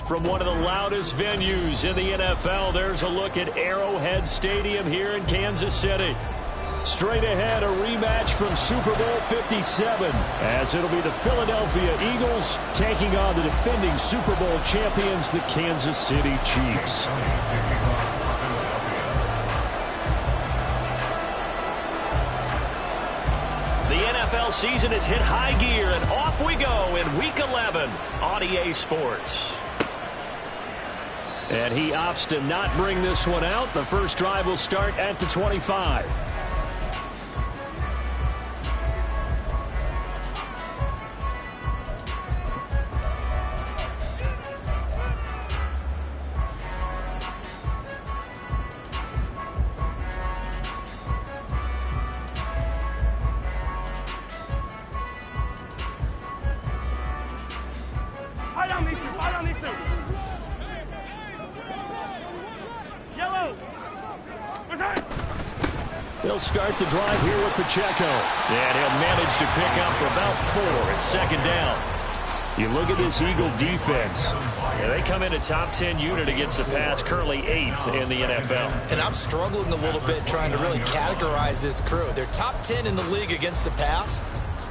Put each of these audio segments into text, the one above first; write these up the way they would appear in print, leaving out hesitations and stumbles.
From one of the loudest venues in the NFL, there's a look at Arrowhead Stadium here in Kansas City. Straight ahead, a rematch from Super Bowl 57, as it'll be the Philadelphia Eagles taking on the defending Super Bowl champions, the Kansas City Chiefs. The NFL season has hit high gear, and off we go in Week 11 on EA Sports. And he opts to not bring this one out. The first drive will start at the 25. He'll start the drive here with Pacheco. And he'll manage to pick up about 4 at second down. You look at this Eagle defense. Yeah, they come in a top 10 unit against the pass, currently 8th in the NFL. And I'm struggling a little bit trying to really categorize this crew. They're top 10 in the league against the pass,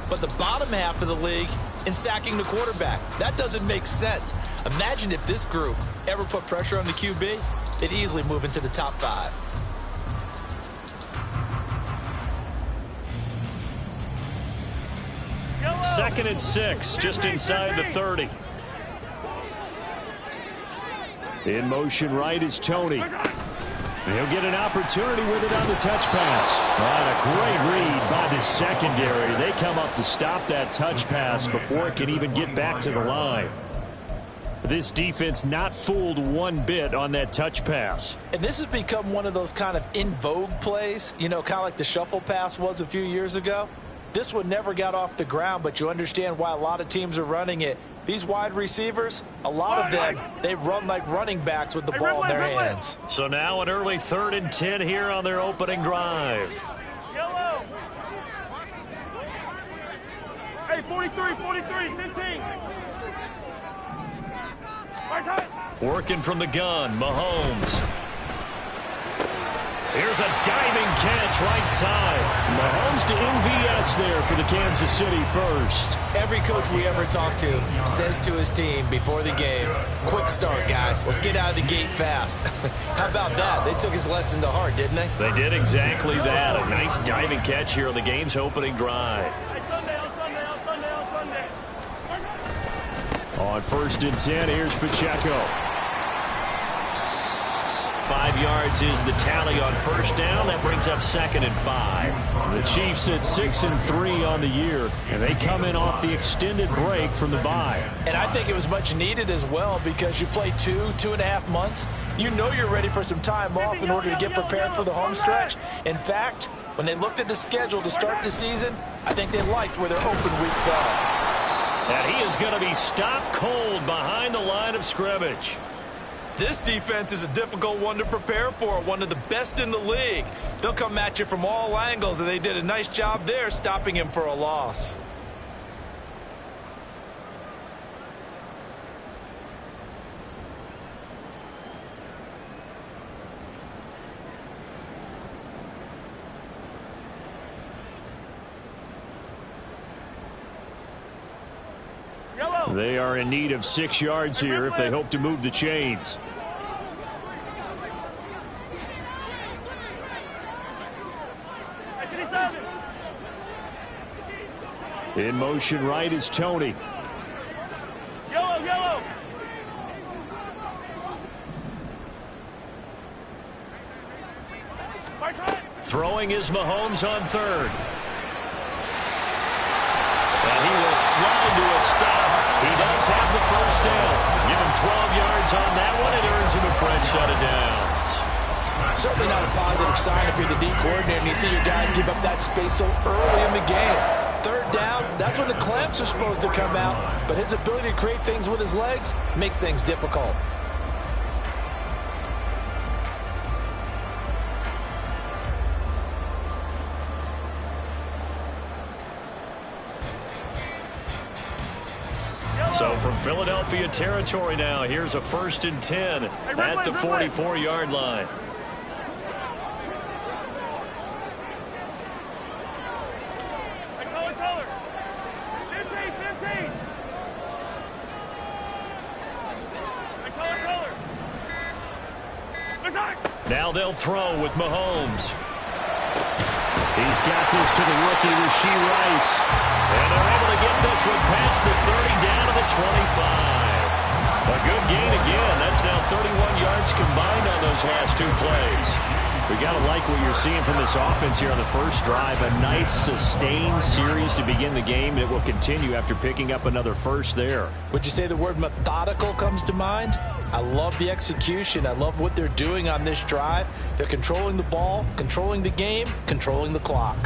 but the bottom half of the league in sacking the quarterback. That doesn't make sense. Imagine if this group ever put pressure on the QB, they'd easily move into the top 5. Second and 6, just inside the 30. In motion right is Tony. He'll get an opportunity with it on the touch pass. A great read by the secondary. They come up to stop that touch pass before it can even get back to the line. This defense not fooled one bit on that touch pass. And this has become one of those kind of in vogue plays, you know, kind of like the shuffle pass was a few years ago. This one never got off the ground, but you understand why a lot of teams are running it. These wide receivers, a lot of them, they run like running backs with the ball in their hands. So now an early 3rd and 10 here on their opening drive. Yellow. Hey, 43, 15. Working from the gun, Mahomes. Here's a diving catch right side. Mahomes to MVS there for the Kansas City first. Every coach we ever talk to says to his team before the game, quick start, guys. Let's get out of the gate fast. How about that? They took his lesson to heart, didn't they? They did exactly that. A nice diving catch here on the game's opening drive. On 1st and 10, here's Pacheco. 5 yards is the tally on first down. That brings up 2nd and 5. The Chiefs at 6-3 on the year, and they come in off the extended break from the bye. And I think it was much needed as well, because you play 2.5 months. You know you're ready for some time off in order to get prepared for the home stretch. In fact, when they looked at the schedule to start the season, I think they liked where their open week fell. And he is going to be stopped cold behind the line of scrimmage. This defense is a difficult one to prepare for, one of the best in the league. They'll come at you from all angles, and they did a nice job there stopping him for a loss. They are in need of 6 yards here if they hope to move the chains. In motion right is Tony. Yellow. Throwing is Mahomes on 3rd. And he will slide to a stop. He does have the first down. Give him 12 yards on that one. It earns him a fresh set of downs. Certainly not a positive sign if you're the D coordinator and you see your guys give up that space so early in the game. 3rd down, that's when the clamps are supposed to come out. But his ability to create things with his legs makes things difficult. So from Philadelphia territory now, here's a 1st and 10 at the 44-yard line. Now they'll throw with Mahomes. He's got this to the rookie, Rashee Rice. And they're able to get this one past the 30 down to the 25. A good gain again. That's now 31 yards combined on those last 2 plays. We got to like what you're seeing from this offense here on the first drive. A nice, sustained series to begin the game. It will continue after picking up another first there. Would you say the word methodical comes to mind? I love the execution. I love what they're doing on this drive. They're controlling the ball, controlling the game, controlling the clock.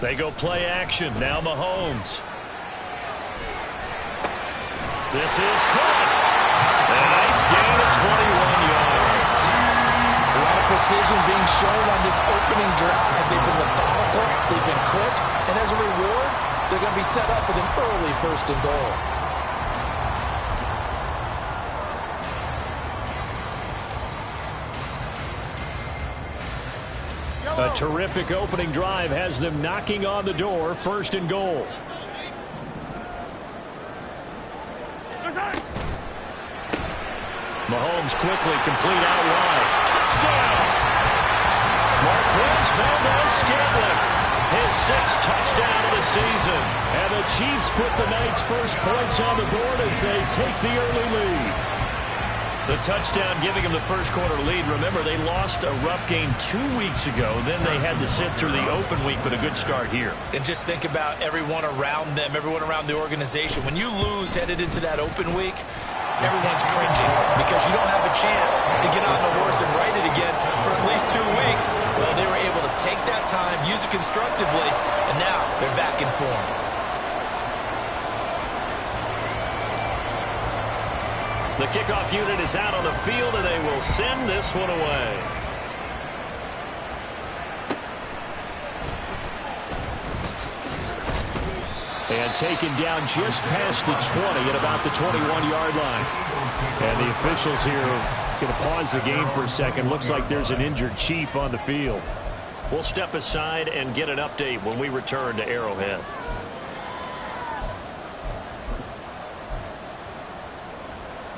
They go play action. Now Mahomes. This is caught. A nice gain of 21 yards. A lot of precision being shown on this opening drive. They've been methodical. They've been crisp. And as a reward, they're going to be set up with an early 1st and goal. A terrific opening drive has them knocking on the door. 1st and goal. Mahomes quickly complete out wide. Touchdown! Marquez Valdez-Scantling. His 6th touchdown of the season. And the Chiefs put the night's first points on the board as they take the early lead. The touchdown giving them the first quarter lead. Remember, they lost a rough game 2 weeks ago. Then they had to sit through the open week, but a good start here. And just think about everyone around them, everyone around the organization. When you lose headed into that open week, everyone's cringing because you don't have a chance to get on the horse and ride it again for at least 2 weeks. Well, they were able to take that time, use it constructively, and now they're back in form. The kickoff unit is out on the field, and they will send this one away. And taken down just past the 20 at about the 21-yard line. And the officials here are going to pause the game for a second. Looks like there's an injured Chief on the field. We'll step aside and get an update when we return to Arrowhead.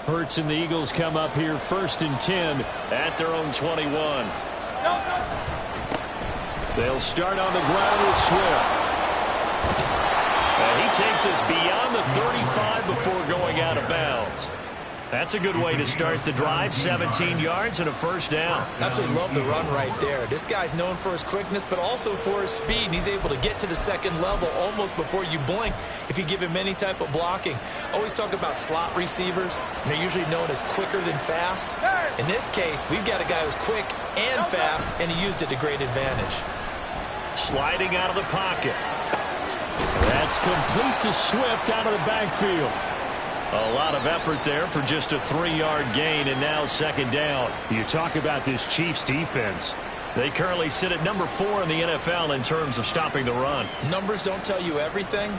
Hurts and the Eagles come up here 1st and 10 at their own 21. They'll start on the ground with Swift. And he takes us beyond the 35 before going out of bounds. That's a good way to start the drive. 17 yards and a 1st down. Absolutely love the run right there. This guy's known for his quickness, but also for his speed. And he's able to get to the 2nd level almost before you blink if you give him any type of blocking. Always talk about slot receivers. And they're usually known as quicker than fast. In this case, we've got a guy who's quick and fast, and he used it to great advantage. Sliding out of the pocket. That's complete to Swift out of the backfield. A lot of effort there for just a 3-yard gain, and now 2nd down. You talk about this Chiefs defense. They currently sit at number 4 in the NFL in terms of stopping the run. Numbers don't tell you everything,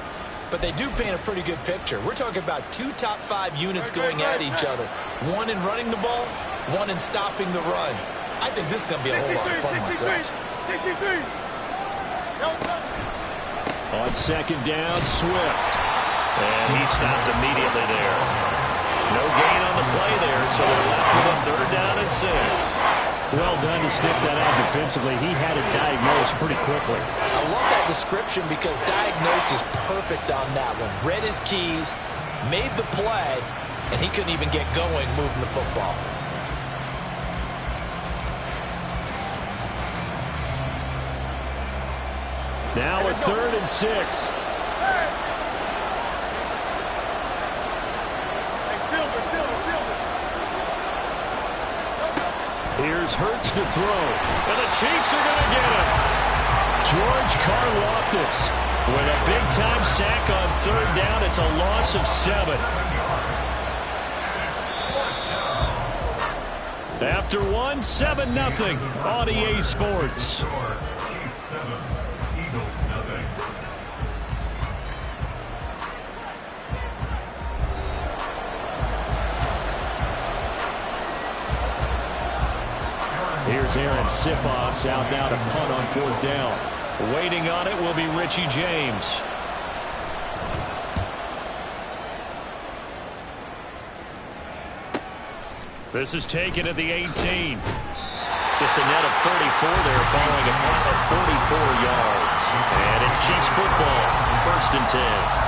but they do paint a pretty good picture. We're talking about 2 top 5 units going at each other. One in running the ball, one in stopping the run. I think this is going to be a whole lot of fun myself. On 2nd down, Swift. And he stopped immediately there. No gain on the play there, so they're left with a 3rd down and 6. Well done to sniff that out defensively. He had it diagnosed pretty quickly. I love that description because diagnosed is perfect on that one. Read his keys, made the play, and he couldn't even get going moving the football. Now a 3rd and 6. Here's Hurts to throw. And the Chiefs are going to get him. George Karlaftis with a big-time sack on 3rd down. It's a loss of 7. After one, 7-0 on EA Sports. Here's Aaron Sipos out now to punt on 4th down. Waiting on it will be Richie James. This is taken at the 18. Just a net of 34 there following a punt of 44 yards. And it's Chiefs football, 1st and 10.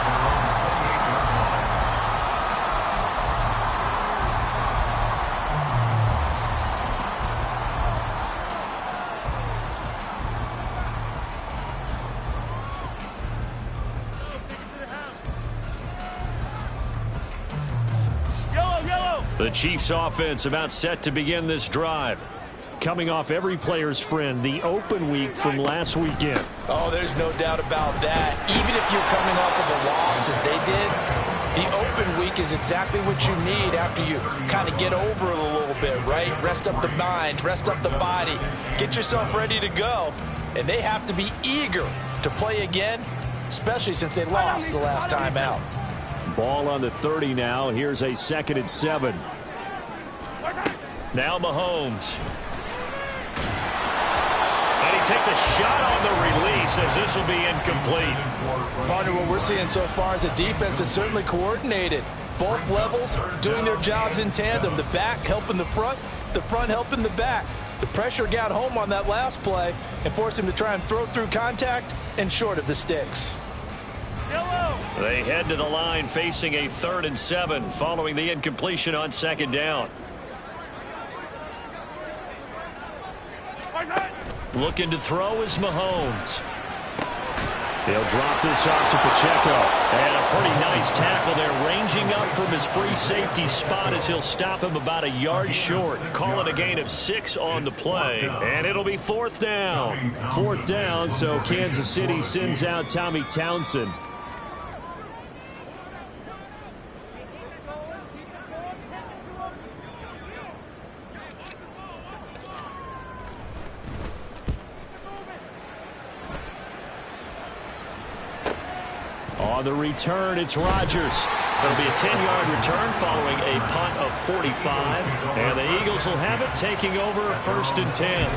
The Chiefs offense about set to begin this drive. Coming off every player's friend, the open week from last weekend. Oh, there's no doubt about that. Even if you're coming off of a loss as they did, the open week is exactly what you need after you kind of get over it a little bit, right? Rest up the mind, rest up the body, get yourself ready to go. And they have to be eager to play again, especially since they lost the last time out. Ball on the 30 now. Here's a 2nd and 7. Now Mahomes. And he takes a shot on the release as this will be incomplete. Partner, what we're seeing so far is a defense that's certainly coordinated. Both levels doing their jobs in tandem. The back helping the front helping the back. The pressure got home on that last play and forced him to try and throw through contact and short of the sticks. They head to the line facing a 3rd and 7 following the incompletion on 2nd down. Looking to throw is Mahomes. He'll drop this off to Pacheco. And a pretty nice tackle there, ranging up from his free safety spot as he'll stop him about a yard short. Call it a gain of 6 on the play. And it'll be 4th down. 4th down, so Kansas City sends out Tommy Townsend. On the return, it's Rodgers. It'll be a 10-yard return following a punt of 45. And the Eagles will have it, taking over 1st and 10.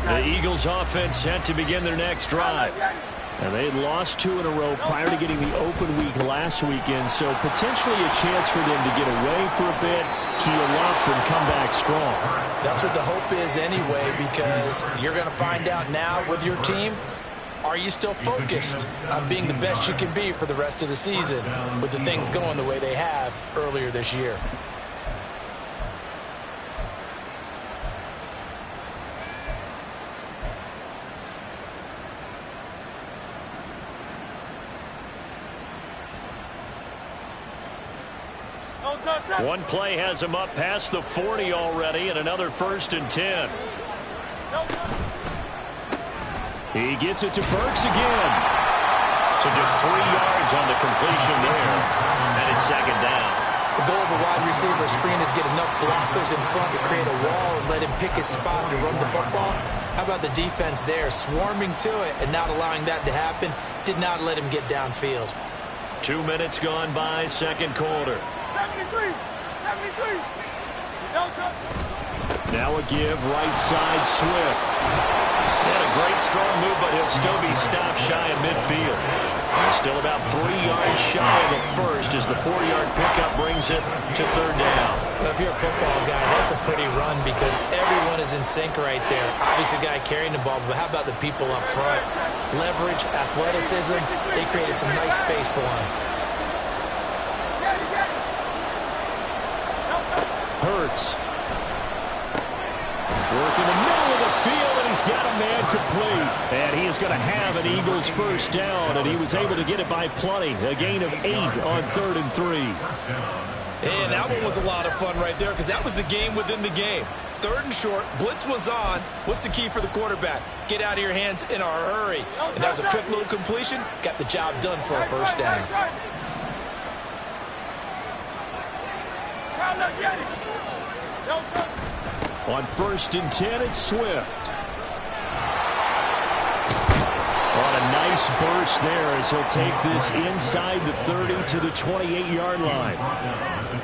The Eagles offense set to begin their next drive. And they had lost 2 in a row prior to getting the open week last weekend, so potentially a chance for them to get away for a bit, keel up, and come back strong. That's what the hope is anyway, because you're going to find out now with your team, are you still focused on being the best you can be for the rest of the season with the things going the way they have earlier this year? One play has him up past the 40 already, and another 1st and 10. He gets it to Burks again. So just 3 yards on the completion there, and it's 2nd down. The goal of a wide receiver screen is get enough blockers in front to create a wall and let him pick his spot to run the football. How about the defense there, swarming to it and not allowing that to happen? Did not let him get downfield. 2 minutes gone by, 2nd quarter. 73. Now a give, right side, Swift. And a great strong move, but he'll still be stopped shy of midfield. And still about 3 yards shy of the first as the 4-yard pickup brings it to 3rd down. Well, if you're a football guy, that's a pretty run because everyone is in sync right there. Obviously, the guy carrying the ball, but how about the people up front? Leverage, athleticism, they created some nice space for him. Hurts. Working the middle of the field, and he's got a man complete. And he is going to have an Eagles 1st down, and he was able to get it by plenty. A gain of 8 on 3rd and 3. And that one was a lot of fun right there because that was the game within the game. 3rd and short. Blitz was on. What's the key for the quarterback? Get out of your hands in a hurry. And that was a quick little completion. Got the job done for a first down. On 1st and 10, it's Swift. On a nice burst there as he'll take this inside the 30 to the 28-yard line.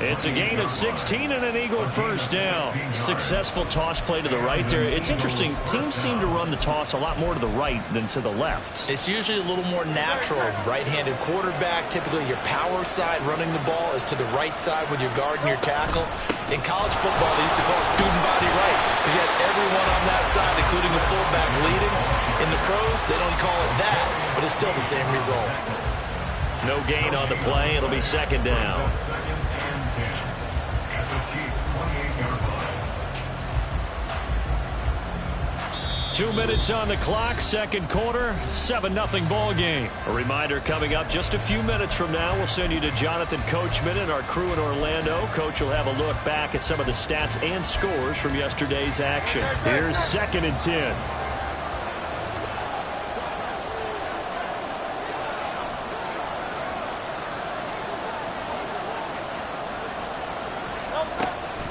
It's a gain of 16 and an Eagle first down. Successful toss play to the right there. It's interesting. Teams seem to run the toss a lot more to the right than to the left. It's usually a little more natural. Right-handed quarterback, typically your power side running the ball is to the right side with your guard and your tackle. In college football, they used to call it student body right because you had everyone on that side, including the fullback, leading. In the pros, they don't call it that, but it's still the same result. No gain on the play. It'll be 2nd down. Two minutes on the clock, 2nd quarter, 7-0 ball game. A reminder coming up just a few minutes from now, we'll send you to Jonathan Coachman and our crew in Orlando. Coach will have a look back at some of the stats and scores from yesterday's action. Here's 2nd and 10.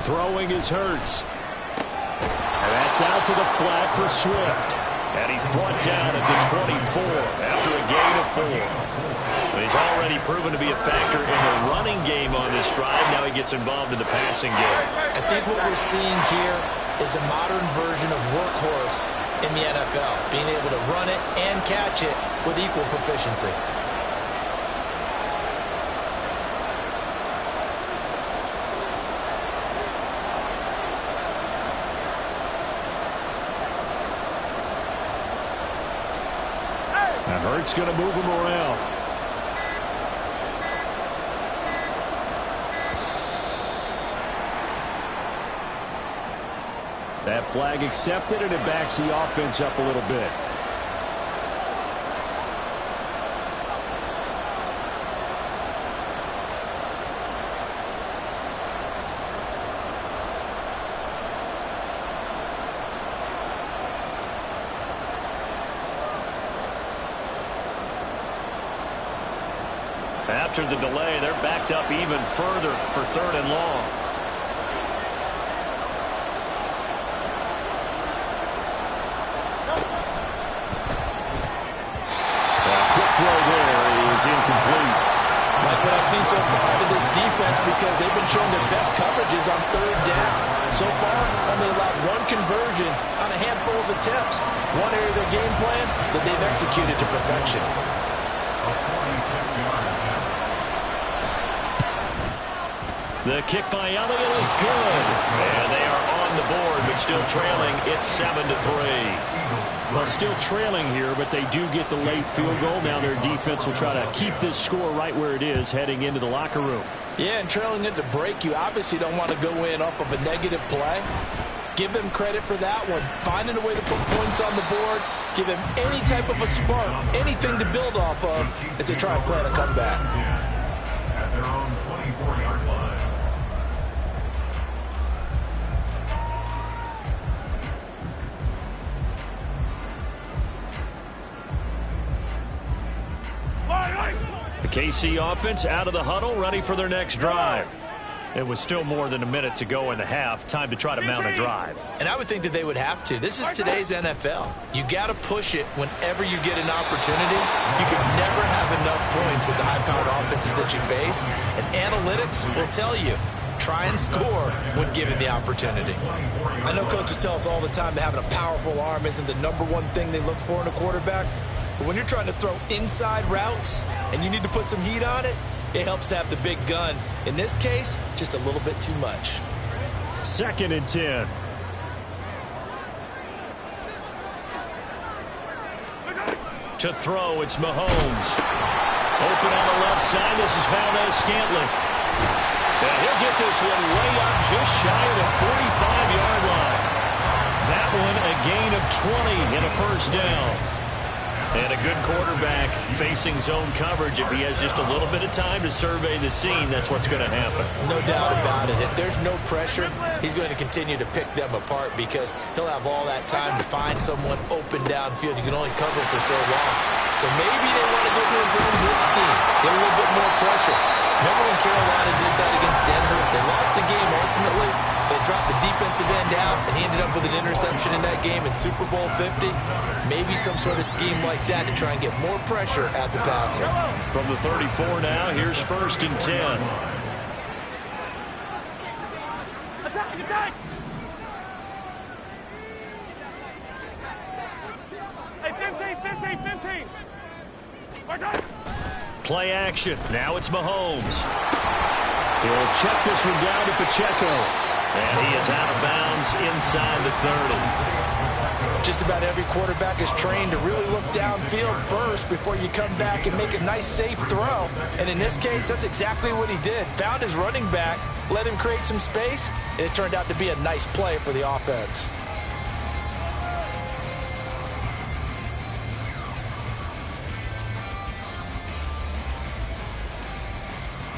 Throwing is Hurts. And that's out to the flat for Swift. And he's brought down at the 24 after a gain of 4. He's already proven to be a factor in the running game on this drive. Now he gets involved in the passing game. I think what we're seeing here is the modern version of workhorse in the NFL, being able to run it and catch it with equal proficiency. Hurts going to move him around. That flag accepted, and it backs the offense up a little bit. After the delay, they're backed up even further for 3rd and long. Quick throw there is incomplete. Like what I've seen so far out of this defense, because they've been showing their best coverages on 3rd down. So far, only allowed 1 conversion on a handful of attempts. One area of their game plan that they've executed to perfection. The kick by Elliott is good. And they are on the board, but still trailing. It's 7-3. Well, still trailing here, but they do get the late field goal. Now their defense will try to keep this score right where it is heading into the locker room. Yeah, and trailing at the break, you obviously don't want to go in off of a negative play. Give them credit for that one. Finding a way to put points on the board. Give them any type of a spark, anything to build off of as they try and plan a comeback. At their own 24-yard line. The KC offense out of the huddle, ready for their next drive. It was still more than a minute to go in the half. Time to try to mount a drive. And I would think that they would have to. This is today's NFL. You got to push it whenever you get an opportunity. You can never have enough points with the high-powered offenses that you face. And analytics will tell you, try and score when given the opportunity. I know coaches tell us all the time that having a powerful arm isn't the #1 thing they look for in a quarterback. But when you're trying to throw inside routes and you need to put some heat on it, it helps have the big gun. In this case, just a little bit too much. 2nd and 10. To throw, it's Mahomes. Open on the left side. This is Valdez-Scantling. And he'll get this one way up just shy of the 45-yard line. That one a gain of 20 and a first down. And a good quarterback facing zone coverage. If he has just a little bit of time to survey the scene, that's what's going to happen. No doubt about it. If there's no pressure, he's going to continue to pick them apart because he'll have all that time to find someone open downfield. You can only cover for so long. So maybe they want to go to a zone blitz scheme, get a little bit more pressure. Remember when Carolina did that against Denver? They lost the game ultimately. They dropped the defensive end out, and he ended up with an interception in that game in Super Bowl 50. Maybe some sort of scheme like that to try and get more pressure at the passer. From the 34 now, here's 1st and 10. Attack, attack! Hey, 15. March on! Play action. Now it's Mahomes. He'll check this one down to Pacheco. And he is out of bounds inside the 30. Just about every quarterback is trained to really look downfield first before you come back and make a nice, safe throw. And in this case, that's exactly what he did. Found his running back, let him create some space, and it turned out to be a nice play for the offense.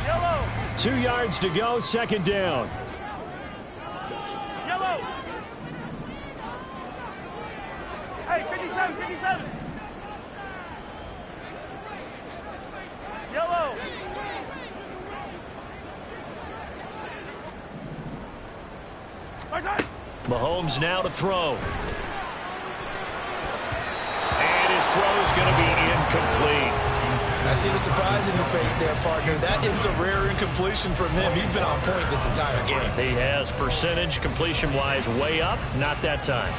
Yellow! 2 yards to go, 2nd down. Yellow! Hey, 57! Yellow! March on! Mahomes now to throw. And his throw is going to be incomplete. I see the surprise in your face there, partner. That is a rare incompletion from him. He's been on point this entire game. He has percentage completion-wise way up, not that time.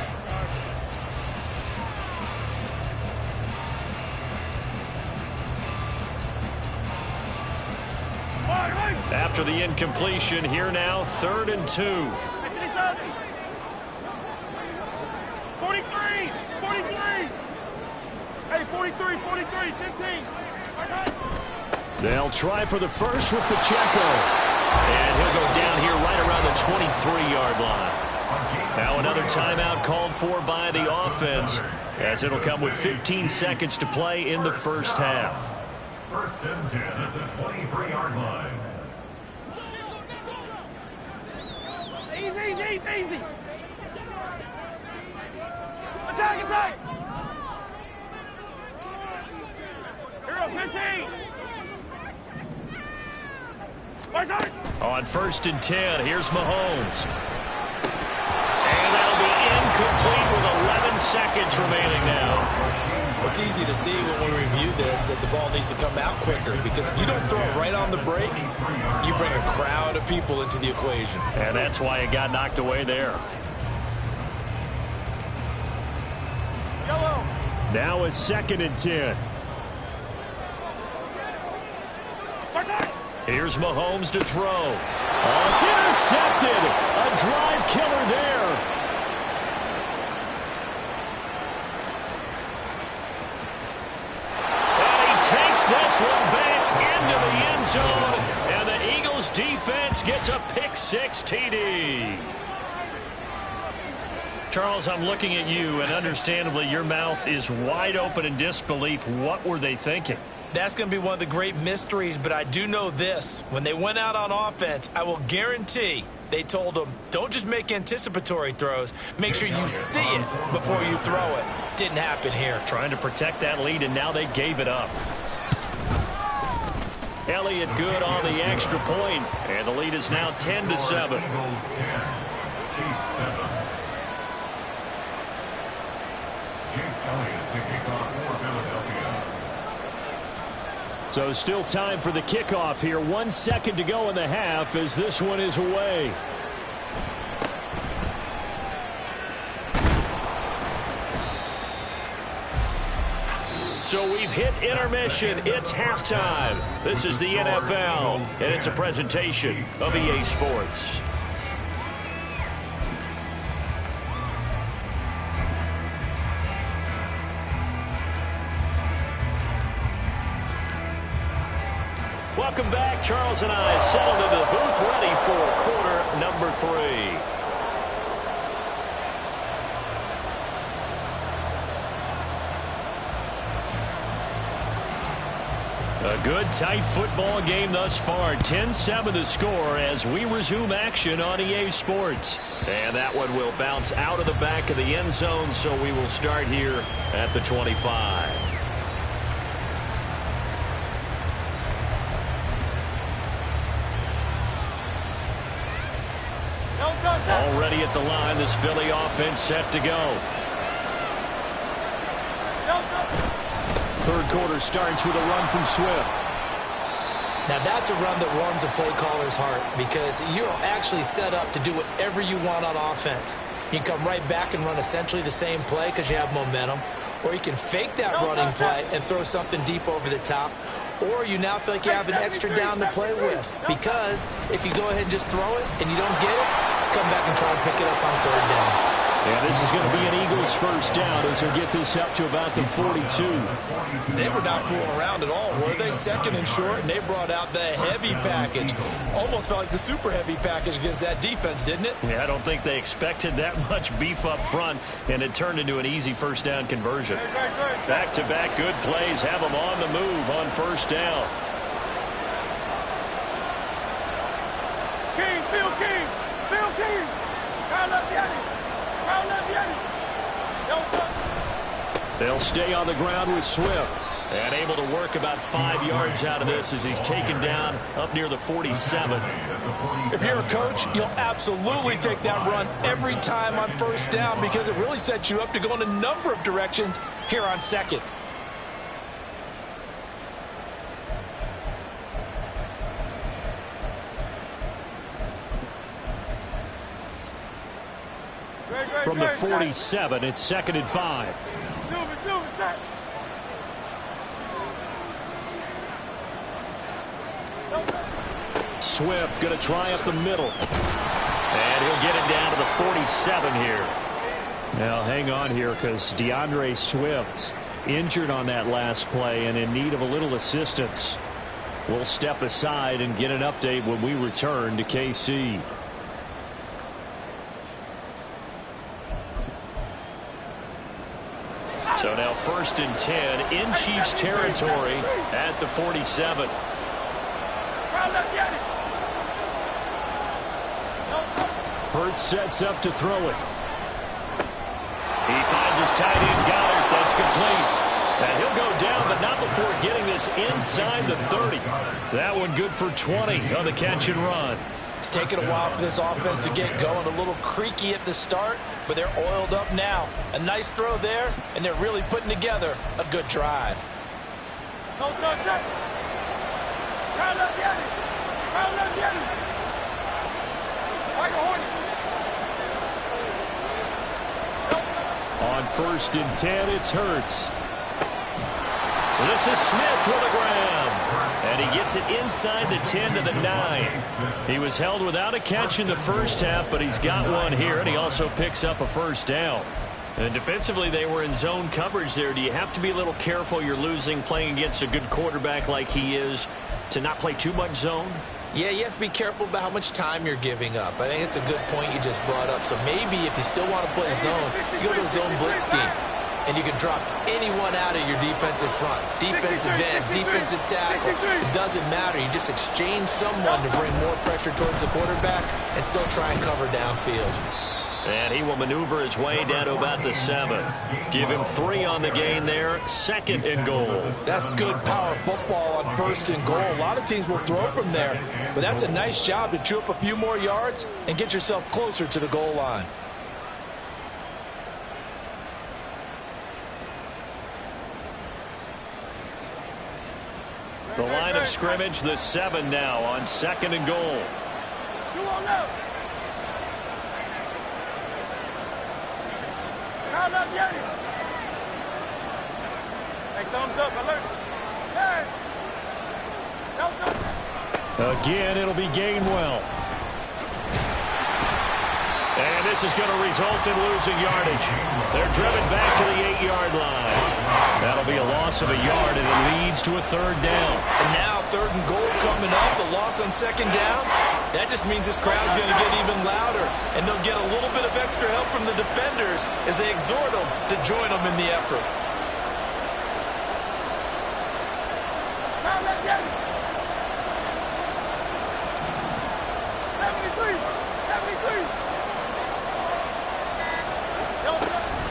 After the incompletion, here now, 3rd and 2. 43! Hey, 43, 15! They'll try for the first with Pacheco. And he'll go down here right around the 23-yard line. Now another timeout called for by the offense, as it'll come with 15 seconds to play in the first half. 1st and 10 at the 23-yard line. Easy! Attack! Hero 15! On 1st and 10, here's Mahomes. And that'll be incomplete with 11 seconds remaining now. It's easy to see when we review this that the ball needs to come out quicker, because if you don't throw it right on the break, you bring a crowd of people into the equation. And that's why it got knocked away there. Yellow. Now it's 2nd and 10. Here's Mahomes to throw. Oh, it's intercepted. A drive killer there. And he takes this one back into the end zone. And the Eagles defense gets a pick-6 TD. Charles, I'm looking at you, and understandably your mouth is wide open in disbelief. What were they thinking? That's going to be one of the great mysteries, but I do know this. When they went out on offense, I will guarantee they told them, don't just make anticipatory throws. Make sure you see it before you throw it. Didn't happen here. Trying to protect that lead, and now they gave it up. Elliott good on the extra point, and the lead is now 10-7. Eagles 10, Chiefs 7. Jake Elliott to kick off for Philadelphia. So still time for the kickoff here. 1 second to go in the half as this one is away. So we've hit intermission. It's halftime. This is the NFL, and it's a presentation of EA Sports. Welcome back. Charles and I settled into the booth, ready for quarter number 3. A good, tight football game thus far. 10-7 the score as we resume action on EA Sports. And that one will bounce out of the back of the end zone, so we will start here at the 25. Already at the line, this Philly offense set to go. Third quarter starts with a run from Swift. Now that's a run that warms a play caller's heart because you're actually set up to do whatever you want on offense. You can come right back and run essentially the same play because you have momentum, or you can fake that running play and throw something deep over the top, or you now feel like you have an extra down to play with because if you go ahead and just throw it and you don't get it, come back and try and pick it up on third down. Yeah, this is going to be an Eagles first down as they'll get this up to about the 42. They were not fooling around at all, were they? Second and short, and they brought out the heavy package. Almost felt like the super heavy package against that defense, didn't it? Yeah, I don't think they expected that much beef up front, and it turned into an easy first down conversion. Back-to-back good plays have them on the move on first down. King, Phil King, Phil King. Kyle Lafayette. They'll stay on the ground with Swift and able to work about 5 yards out of this as he's taken down up near the 47. If you're a coach, you'll absolutely take that run every time on first down because it really sets you up to go in a number of directions here on second. From the 47, it's 2nd and 5. Swift going to try up the middle. And he'll get it down to the 47 here. Now, hang on here because DeAndre Swift injured on that last play and in need of a little assistance. We'll step aside and get an update when we return to KC. So now 1st and 10 in Chiefs territory at the 47. Hurts sets up to throw it. He finds his tight end Goddard. That's complete. And he'll go down, but not before getting this inside the 30. That one good for 20 on the catch and run. It's taken a while for this offense to get going. A little creaky at the start, but they're oiled up now. A nice throw there, and they're really putting together a good drive. On 1st and 10, it's Hurts. This is Smith with a grab. And he gets it inside the 10 to the 9. He was held without a catch in the first half, but he's got one here, and he also picks up a first down. And defensively, they were in zone coverage there. Do you have to be a little careful you're losing playing against a good quarterback like he is to not play too much zone? Yeah, you have to be careful about how much time you're giving up. I think it's a good point you just brought up. So maybe if you still want to play zone, you go to a zone blitz scheme. And you can drop anyone out of your defensive front. Defensive end, defensive tackle. It doesn't matter. You just exchange someone to bring more pressure towards the quarterback and still try and cover downfield. And he will maneuver his way down to about the 7. Give him 3 on the gain there. 2nd and goal. That's good power football on 1st and goal. A lot of teams will throw from there. But that's a nice job to chew up a few more yards and get yourself closer to the goal line. The line of scrimmage, the 7 now on 2nd and goal. Again, it'll be Gainwell. And this is going to result in losing yardage. They're driven back to the 8-yard line. That'll be a loss of a yard, and it leads to a 3rd down. And now 3rd and goal coming up. The loss on 2nd down. That just means this crowd's going to get even louder. And they'll get a little bit of extra help from the defenders as they exhort them to join them in the effort.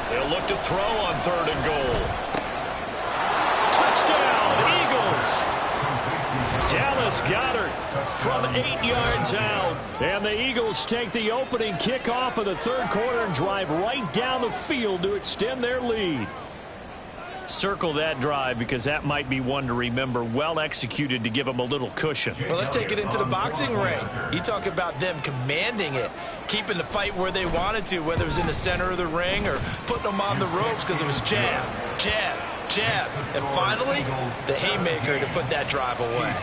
They'll look to throw on 3rd and goal. Touchdown, Eagles. Dallas Goedert from 8 yards out. And the Eagles take the opening kickoff of the 3rd quarter and drive right down the field to extend their lead. Circle that drive because that might be one to remember. Well executed to give them a little cushion. Well, let's take it into the boxing ring. You talk about them commanding it, keeping the fight where they wanted to, whether it was in the center of the ring or putting them on the ropes because it was jab, jab, jab. And finally, the haymaker to put that drive away.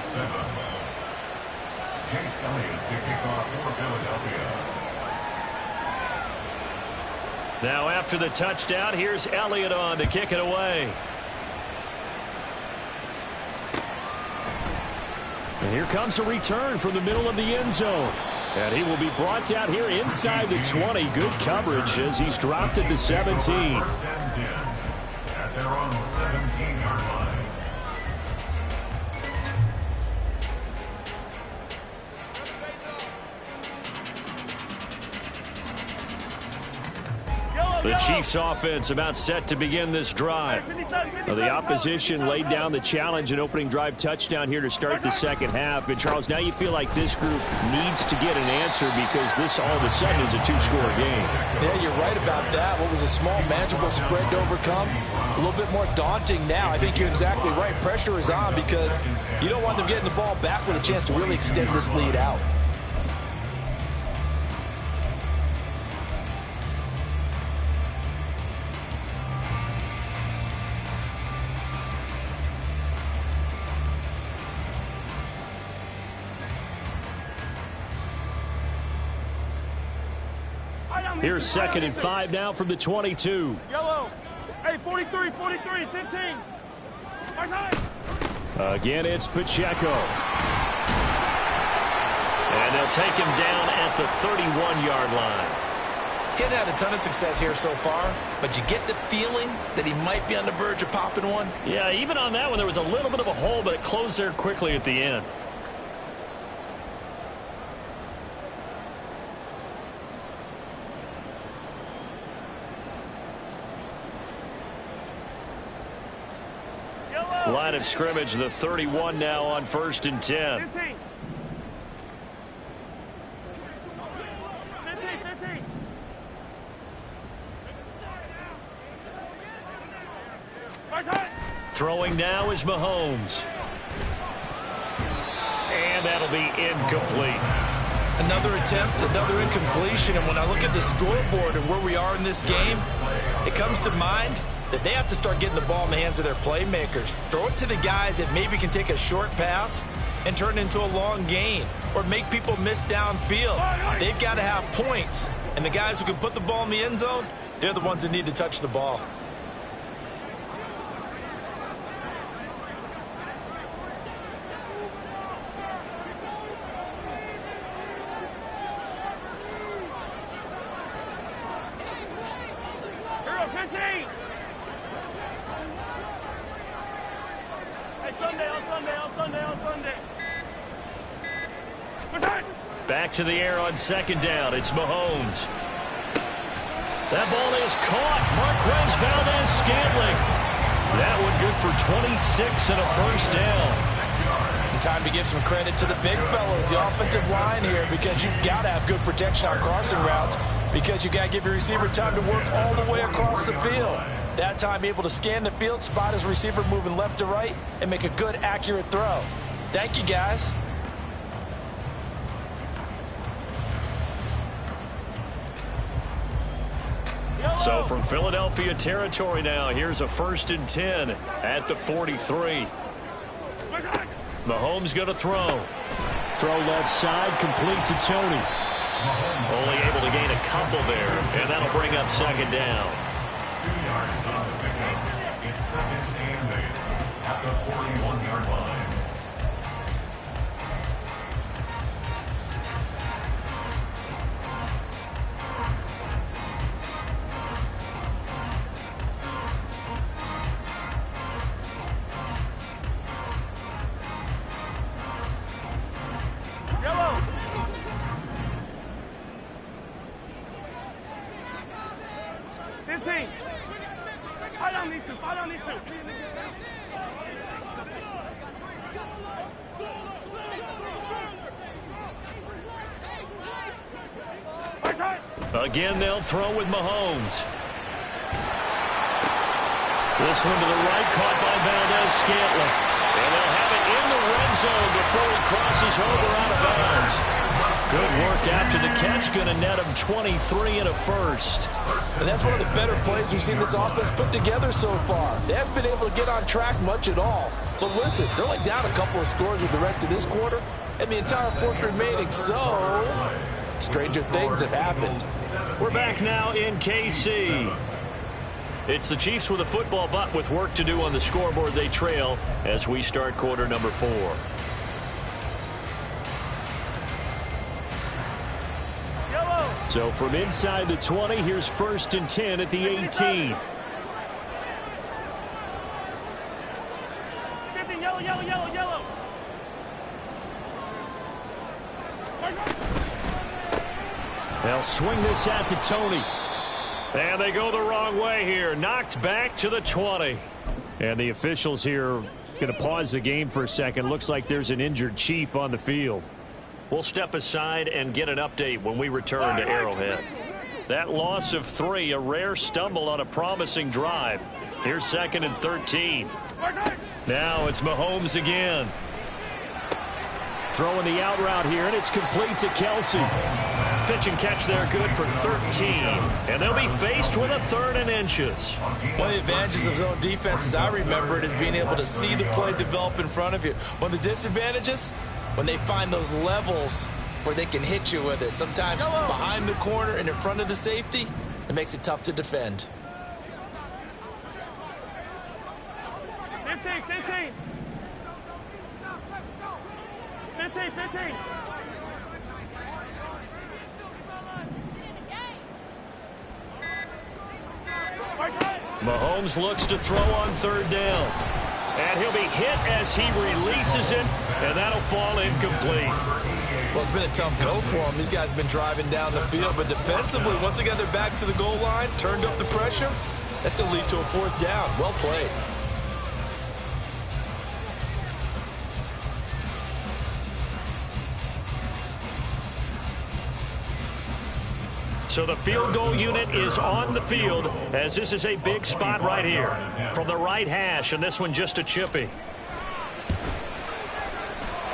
Jake Elliott to kick off for Philadelphia. Now after the touchdown, here's Elliott on to kick it away. And here comes a return from the middle of the end zone. And he will be brought down here inside the 20. Good coverage as he's dropped at the 17. 1st and 10 at their own 17-yard line. The Chiefs offense about set to begin this drive. The opposition laid down the challenge and opening drive touchdown here to start the 2nd half. And Charles, now you feel like this group needs to get an answer because this all of a sudden is a 2-score game. Yeah, you're right about that. What was a small, manageable spread to overcome, a little bit more daunting now. I think you're exactly right. Pressure is on because you don't want them getting the ball back with a chance to really extend this lead out. Here's 2nd and 5 now from the 22. Yellow. Hey, 43, 15. Again, it's Pacheco. And they'll take him down at the 31-yard line. Getting had a ton of success here so far, but you get the feeling that he might be on the verge of popping one. Yeah, even on that one, there was a little bit of a hole, but it closed there quickly at the end. Line of scrimmage, the 31 now on 1st and 10. 15. Throwing now is Mahomes. And that'll be incomplete. Another attempt, another incompletion, and when I look at the scoreboard and where we are in this game, it comes to mind that they have to start getting the ball in the hands of their playmakers. Throw it to the guys that maybe can take a short pass and turn it into a long gain or make people miss downfield. They've got to have points, and the guys who can put the ball in the end zone, they're the ones that need to touch the ball. Back to the air on 2nd down. It's Mahomes. That ball is caught. Marquez Valdez-Scantling. That one good for 26 and a 1st down. And time to give some credit to the big fellas, the offensive line here, because you've got to have good protection on crossing routes because you've got to give your receiver time to work all the way across the field. That time able to scan the field, spot his receiver moving left to right, and make a good, accurate throw. Thank you, guys. So from Philadelphia territory now, here's a 1st and 10 at the 43. Mahomes going to throw. Throw left side, complete to Tony. Only able to gain a couple there, and that'll bring up 2nd down. 2 yards on the pickup. It's 2nd and 8 at the 41-yard line. Again, they'll throw with Mahomes. This one to the right, caught by Valdez-Scantling. And they'll have it in the red zone before he crosses over out of bounds. Good work after the catch, going to net him 23 and a first. And that's one of the better plays we've seen this offense put together so far. They haven't been able to get on track much at all. But listen, they're only down a couple of scores with the rest of this quarter, and the entire fourth remaining, so stranger things have happened. We're back now in KC. It's the Chiefs with a football, but with work to do on the scoreboard, they trail as we start quarter number 4. So from inside the 20, here's 1st and 10 at the 18. Yellow. They'll swing this out to Tony. And they go the wrong way here. Knocked back to the 20. And the officials here going to pause the game for a second. Looks like there's an injured Chief on the field. We'll step aside and get an update when we return to Arrowhead. That loss of 3, a rare stumble on a promising drive. Here's 2nd and 13. Now it's Mahomes again. Throwing the out route here, and it's complete to Kelsey. Pitch and catch there, good for 13. And they'll be faced with a 3rd and inches. One of the advantages of zone defense, as I remember it, is being able to see the play develop in front of you. One of the disadvantages, when they find those levels where they can hit you with it. Sometimes behind the corner and in front of the safety, it makes it tough to defend. 15. Mahomes looks to throw on 3rd down. And he'll be hit as he releases it, and that'll fall incomplete. Well, it's been a tough go for him. These guys have been driving down the field, but defensively, once they got their backs to the goal line, turned up the pressure, that's going to lead to a 4th down. Well played. So the field goal unit is on the field as this is a big spot right here from the right hash, and this one just a chippy.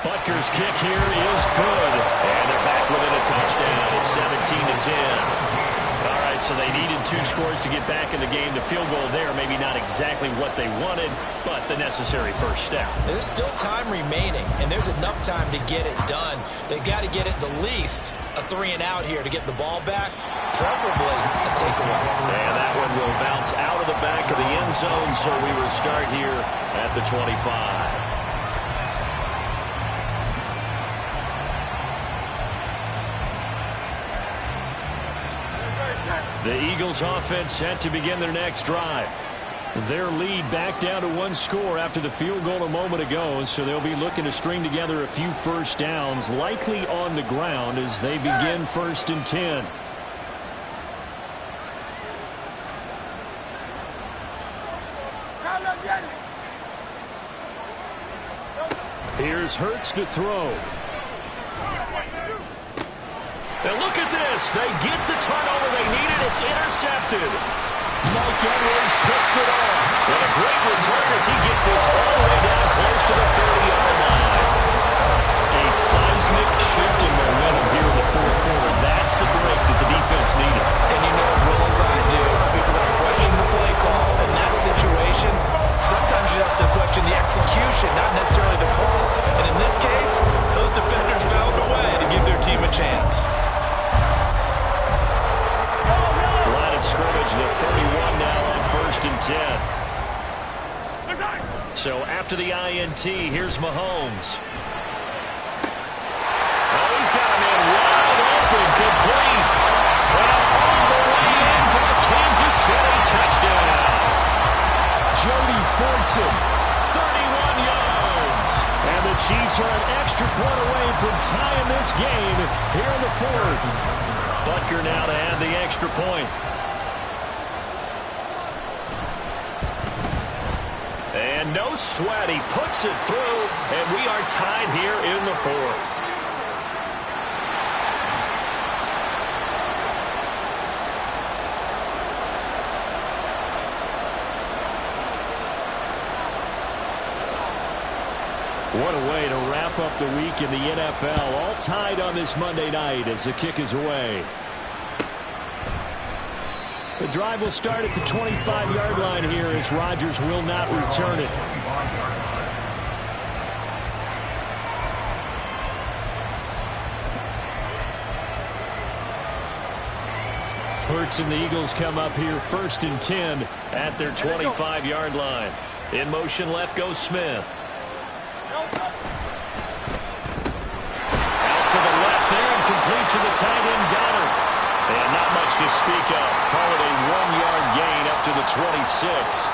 Butker's kick here is good, and they're back within a touchdown. It's 17-10. All right, so they needed 2 scores to get back in the game. The field goal there, maybe not exactly what they wanted, but the necessary first step. There's still time remaining, and there's enough time to get it done. They've got to get at the least a 3 and out here to get the ball back, preferably a takeaway. And that one will bounce out of the back of the end zone, so we will start here at the 25. The Eagles offense set to begin their next drive. Their lead back down to 1 score after the field goal a moment ago, so they'll be looking to string together a few first downs, likely on the ground as they begin 1st and 10. Here's Hurts to throw. Now look at this. They get the turnover they needed. It's intercepted. Mike Edwards picks it off. And a great return as he gets this all the way down close to the 30-yard line. A seismic shift in momentum here in the 4th quarter. That's the break that the defense needed. And you know as well as I do, people are going to question the play call. In that situation, sometimes you have to question the execution, not necessarily the call. And in this case, those defenders found a way to give their team a chance. Line of scrimmage, the 31 now on 1st and 10. So after the INT, here's Mahomes. Oh, he's got him in wide open, complete. And all the way in for the Kansas City touchdown. Jody Fortson, 31 yards. And the Chiefs are an extra point away from tying this game here in the 4th. Butker now to add the extra point. And no sweat. He puts it through, and we are tied here in the 4th. What a way to wrap up the week in the NFL. All tied on this Monday night as the kick is away. The drive will start at the 25-yard line here as Rodgers will not return it. Hurts and the Eagles come up here 1st and 10 at their 25-yard line. In motion left goes Smith. Out to the left there and complete to the tight end Goddard. And not much to speak of. Call it a 1-yard gain up to the 26.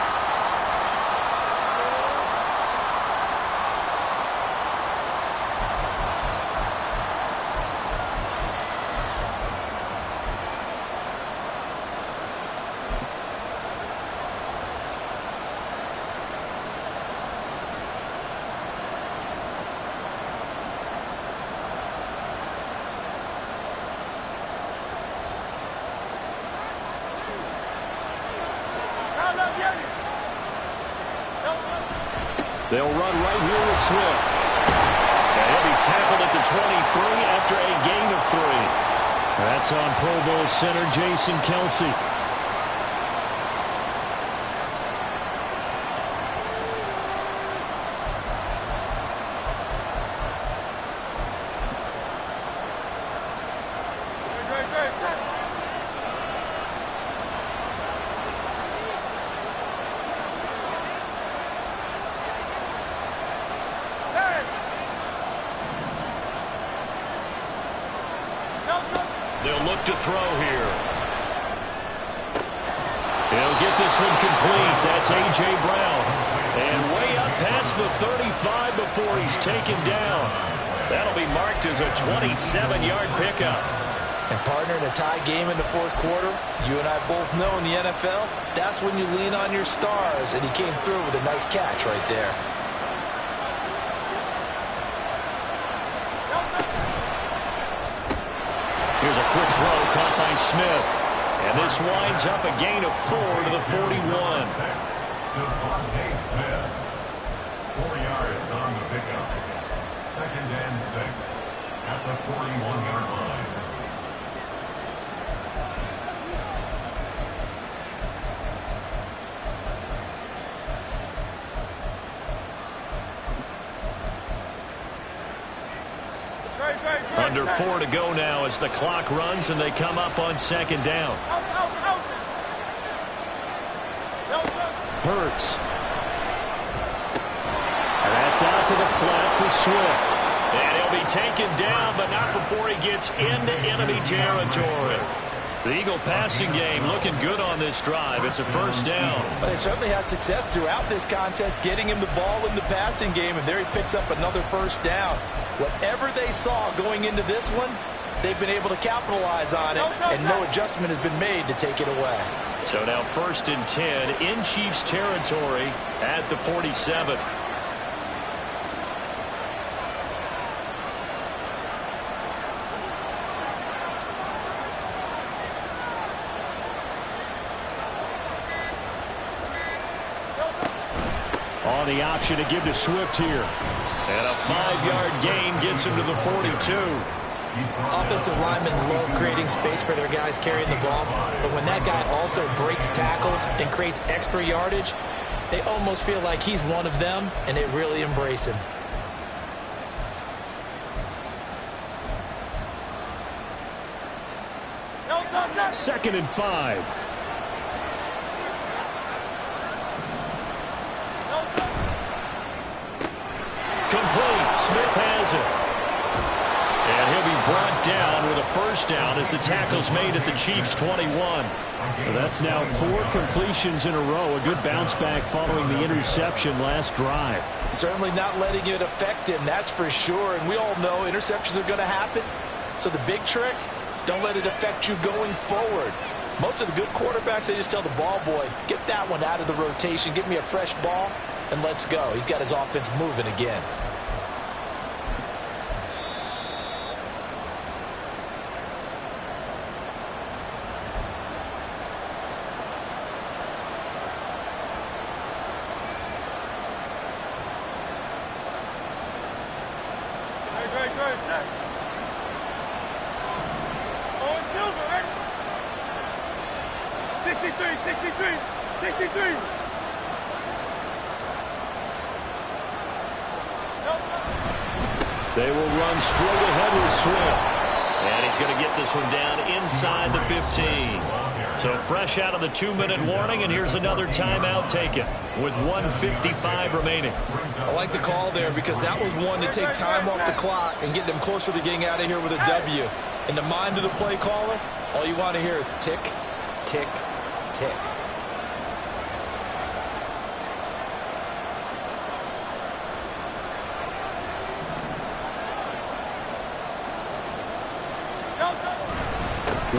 They'll run right here with Swift. And he'll be tackled at the 23 after a gain of 3. That's on Pro Bowl center Jason Kelce. They'll look to throw here. He'll get this one complete. That's A.J. Brown. And way up past the 35 before he's taken down. That'll be marked as a 27-yard pickup. And partner, in a tie game in the 4th quarter, you and I both know in the NFL, that's when you lean on your stars. And he came through with a nice catch right there. Here's a quick throw caught by Smith. And this winds up a gain of 4 to the 41. Devontae Smith. 4 yards on the pickup. 2nd and 6 at the 41-yard line. Under 4 to go now as the clock runs and they come up on 2nd down. Hurts. And that's out to the flat for Swift. And he'll be taken down, but not before he gets into enemy territory. The Eagle passing game looking good on this drive. It's a 1st down. But they certainly had success throughout this contest getting him the ball in the passing game, and there he picks up another 1st down. Whatever they saw going into this one, they've been able to capitalize on it, and no adjustment has been made to take it away. So now 1st and 10 in Chiefs territory at the 47. On the option to give to Swift here. And a 5-yard gain gets him to the 42. Offensive linemen love creating space for their guys carrying the ball, but when that guy also breaks tackles and creates extra yardage, they almost feel like he's one of them, and they really embrace him. Second and 5. Complete. Smith has it. And he'll be brought down with a 1st down as the tackle's made at the Chiefs' 21. That's now 4 completions in a row. A good bounce back following the interception last drive. Certainly not letting it affect him, that's for sure. And we all know interceptions are going to happen. So the big trick, don't let it affect you going forward. Most of the good quarterbacks, they just tell the ball boy, get that one out of the rotation, give me a fresh ball, and let's go. He's got his offense moving again. Great, set. Oh, Silver, ready? 63. They will run straight ahead with Swift. And he's going to get this one down inside the 15. So fresh out of the 2-minute warning, and here's another timeout taken with 1:55 remaining. I like the call there because that was one to take time off the clock and get them closer to getting out of here with a W. In the mind of the play caller, all you want to hear is tick, tick, tick.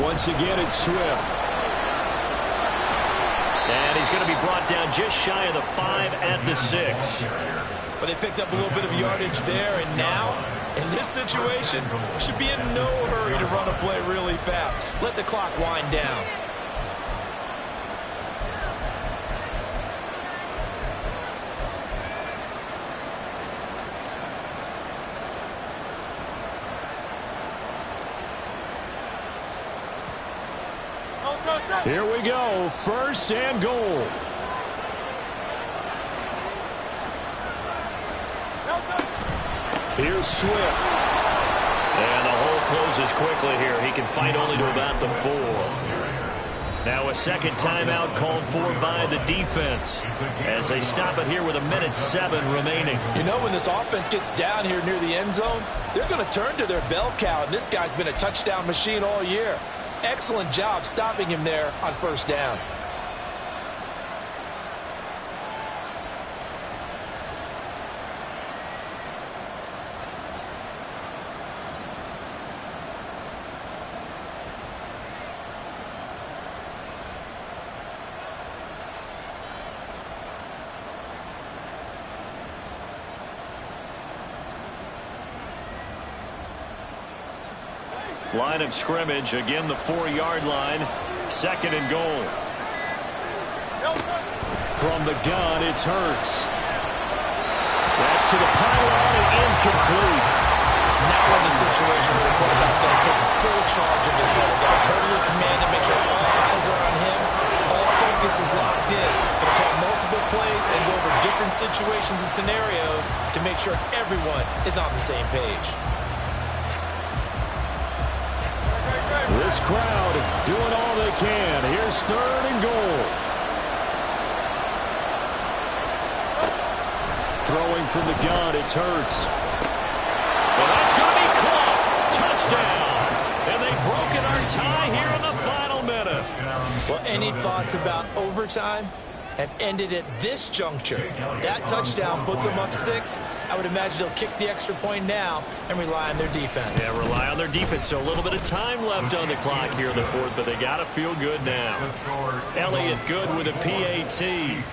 Once again, it's Swift. And he's going to be brought down just shy of the 5 at the 6. But they picked up a little bit of yardage there, and now, in this situation, should be in no hurry to run a play really fast. Let the clock wind down. Here we go, 1st and goal. Here's Swift. And the hole closes quickly here. He can fight only to about the 4. Now a second timeout called for by the defense as they stop it here with 1:07 remaining. You know, when this offense gets down here near the end zone, they're going to turn to their bell cow, and this guy's been a touchdown machine all year. Excellent job stopping him there on 1st down. Line of scrimmage, again the 4-yard line. 2nd and goal. From the gun, it's Hurts. That's to the pylon and incomplete. Now we're in the situation where the quarterback's got to take full charge of his head. Got to totally command and make sure all eyes are on him. All focus is locked in. Going to call multiple plays and go over different situations and scenarios to make sure everyone is on the same page. This crowd doing all they can. Here's 3rd and goal. Throwing from the gun, it's Hurts. Well, that's going to be caught. Touchdown. And they've broken our tie here in the final minute. Well, any thoughts about overtime have ended at this juncture? That touchdown puts them up 6. I would imagine they'll kick the extra point now and rely on their defense. Yeah, rely on their defense. So a little bit of time left on the clock here in the 4th, but they got to feel good now. Elliott good with a PAT,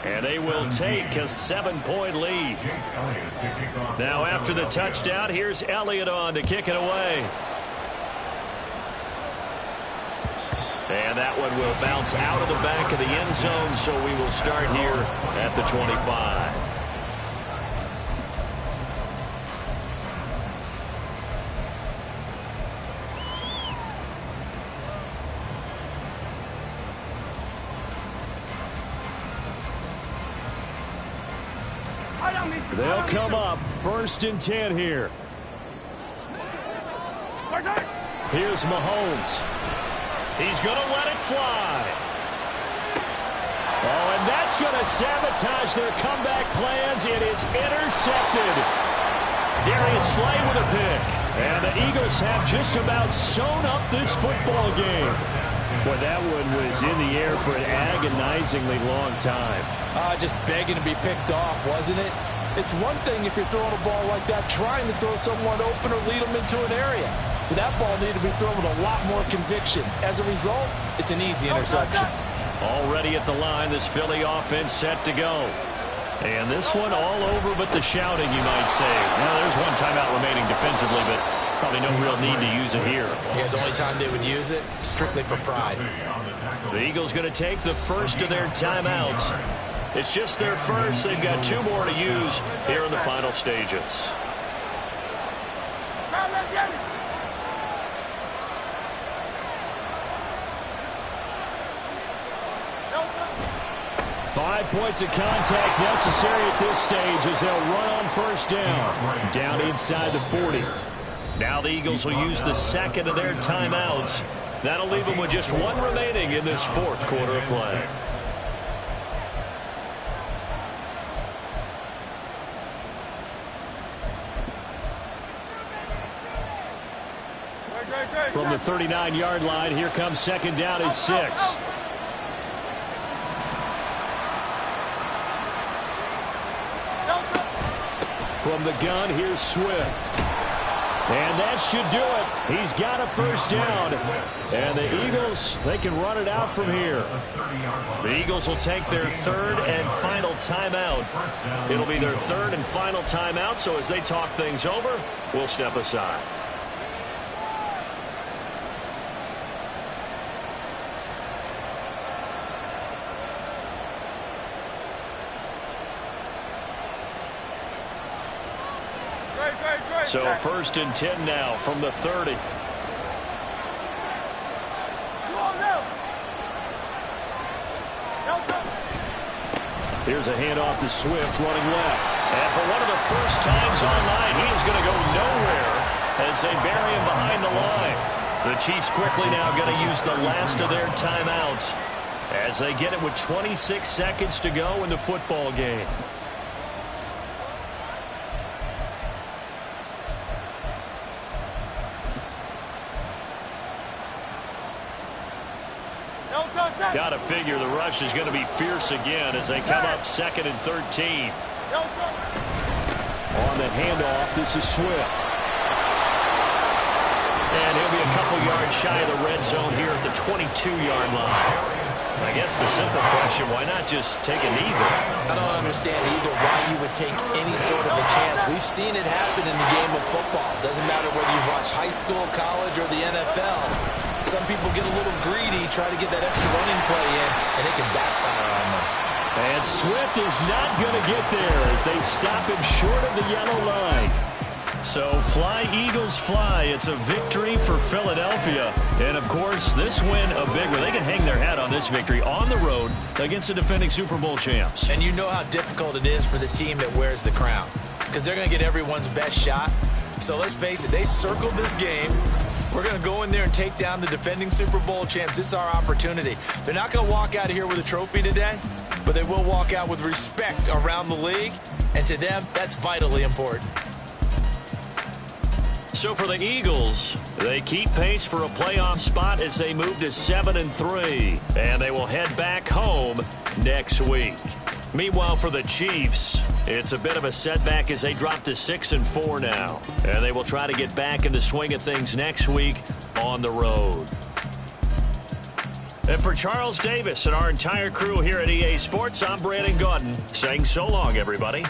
and they will take a 7-point lead. Now after the touchdown, here's Elliott on to kick it away. And that one will bounce out of the back of the end zone, so we will start here at the 25. They'll come up 1st and 10 here. Here's Mahomes. He's going to let it fly. Oh, and that's going to sabotage their comeback plans. It is intercepted. Darius Slay with a pick. And the Eagles have just about sewn up this football game. Boy, that one was in the air for an agonizingly long time. Just begging to be picked off, wasn't it? It's one thing if you're throwing a ball like that, trying to throw someone open or lead them into an area. But that ball needed to be thrown with a lot more conviction. As a result, it's an easy interception. Already at the line, this Philly offense set to go. And this one all over but the shouting, you might say. Well, there's one timeout remaining defensively, but probably no real need to use it here. Yeah, the only time they would use it, strictly for pride. The Eagles going to take the first of their timeouts. It's just their first. They've got 2 more to use here in the final stages. Carla, 5 points of contact necessary at this stage as they'll run on first down. Down inside the 40. Now the Eagles will use the second of their timeouts. That'll leave them with just one remaining in this fourth quarter of play. From the 39-yard line, here comes second down and 6. From the gun, here's Swift. And that should do it. He's got a first down. And the Eagles, they can run it out from here. The Eagles will take their third and final timeout. It'll be their third and final timeout, so as they talk things over, we'll step aside. So first and 10 now from the 30. Here's a handoff to Swift running left. And for one of the first times online, he is going to go nowhere as they bury him behind the line. The Chiefs quickly now going to use the last of their timeouts as they get it with 26 seconds to go in the football game. Got to figure the rush is going to be fierce again as they come up second and 13. On the handoff, this is Swift. And he'll be a couple yards shy of the red zone here at the 22-yard line. I guess the simple question, why not just take a knee there? I don't understand either why you would take any sort of a chance. We've seen it happen in the game of football. Doesn't matter whether you watch high school, college, or the NFL. Some people get a little greedy, try to get that extra running play in, and it can backfire on them. And Swift is not going to get there as they stop him short of the yellow line. So fly, Eagles, fly. It's a victory for Philadelphia. And, of course, this win a big one. They can hang their hat on this victory on the road against the defending Super Bowl champs. And you know how difficult it is for the team that wears the crown because they're going to get everyone's best shot. So let's face it, they circled this game. We're going to go in there and take down the defending Super Bowl champs. This is our opportunity. They're not going to walk out of here with a trophy today, but they will walk out with respect around the league. And to them, that's vitally important. So for the Eagles, they keep pace for a playoff spot as they move to 7-3. And they will head back home next week. Meanwhile, for the Chiefs, it's a bit of a setback as they drop to 6-4 now. And they will try to get back in the swing of things next week on the road. And for Charles Davis and our entire crew here at EA Sports, I'm Brandon Gaudin saying so long, everybody.